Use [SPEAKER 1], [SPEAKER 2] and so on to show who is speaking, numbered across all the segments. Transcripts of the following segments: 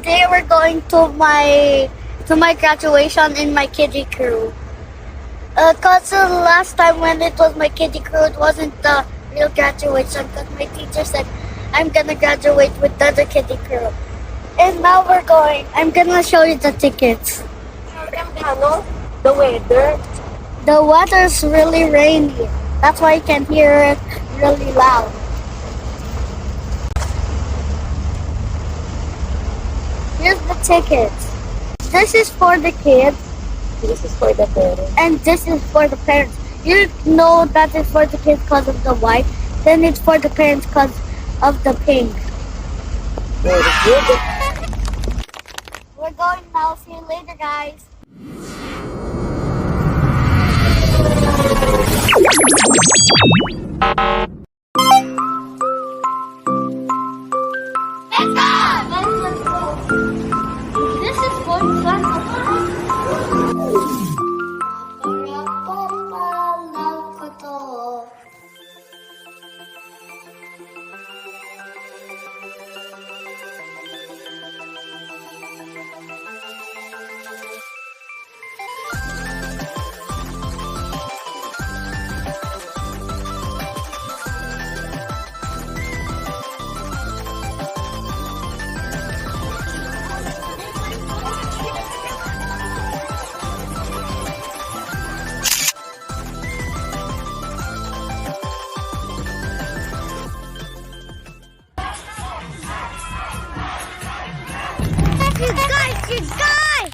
[SPEAKER 1] today we're going to my graduation in my kiddie crew. Cause the last time when it was my kiddie crew, it wasn't the real graduation. Cause my teacher said I'm gonna graduate with the other kiddie crew. And now we're going. I'm gonna show you the tickets.
[SPEAKER 2] The weather.
[SPEAKER 1] The weather's really rainy. That's why you can hear it really loud. Here's the tickets. This is for the kids.
[SPEAKER 2] This is for the parents.
[SPEAKER 1] And this is for the parents. You know that it's for the kids because of the white. Then it's for the parents because of the pink.
[SPEAKER 2] Very good.
[SPEAKER 1] We're going now. See you later, guys. Let's go! This is for You guys!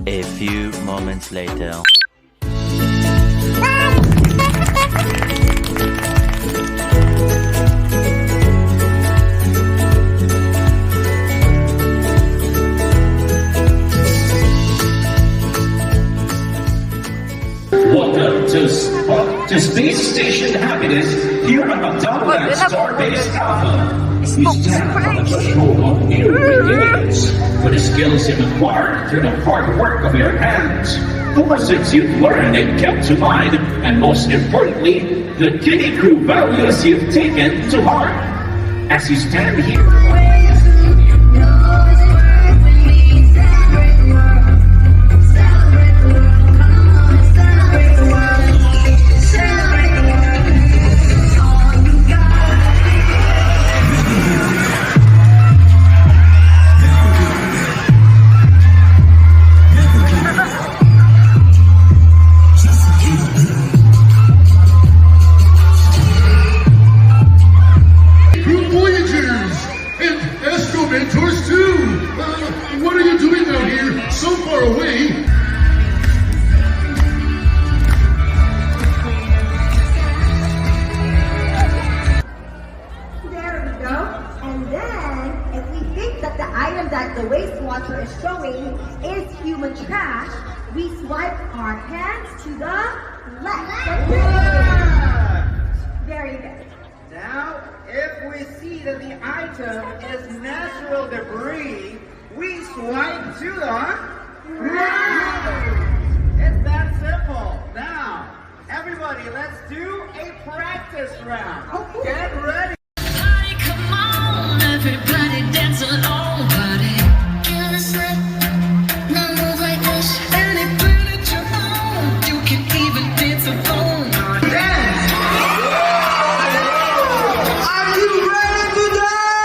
[SPEAKER 3] A few moments later.
[SPEAKER 4] Welcome to Space Station Happiness here on McDonald's Starbase Alpha. We stand on the threshold of new beginnings. For the skills you've acquired through the hard work of your hands, the lessons you've learned and kept to mind, and most importantly, the Kiddie Crew values you've taken to heart. As you stand here,
[SPEAKER 5] mentors too! What are you doing out here so far away?
[SPEAKER 6] There we go. And then, if we think that the item that the wastewater is showing is human trash, we swipe our hands to the left. Very good.
[SPEAKER 7] Now, if we see that the item is natural debris, we swipe to the right. It's that simple. Now, everybody, let's do a practice round.
[SPEAKER 6] Okay.
[SPEAKER 7] Get ready.
[SPEAKER 8] Come on, everybody dance along, buddy. Get a slip, now move like this. Anything that you want, you can even dance alone.
[SPEAKER 7] Dance! Are you ready to dance?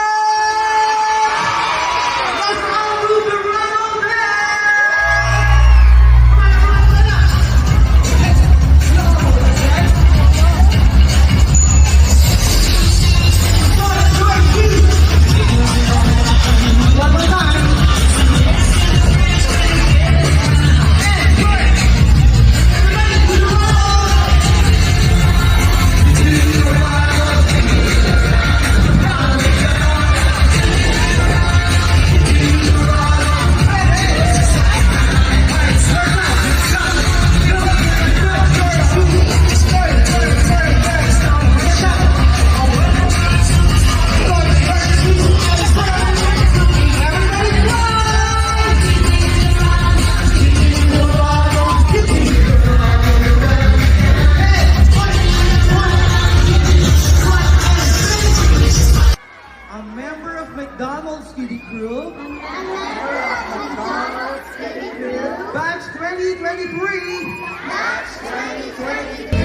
[SPEAKER 7] Batch 2023.
[SPEAKER 8] Batch 2023.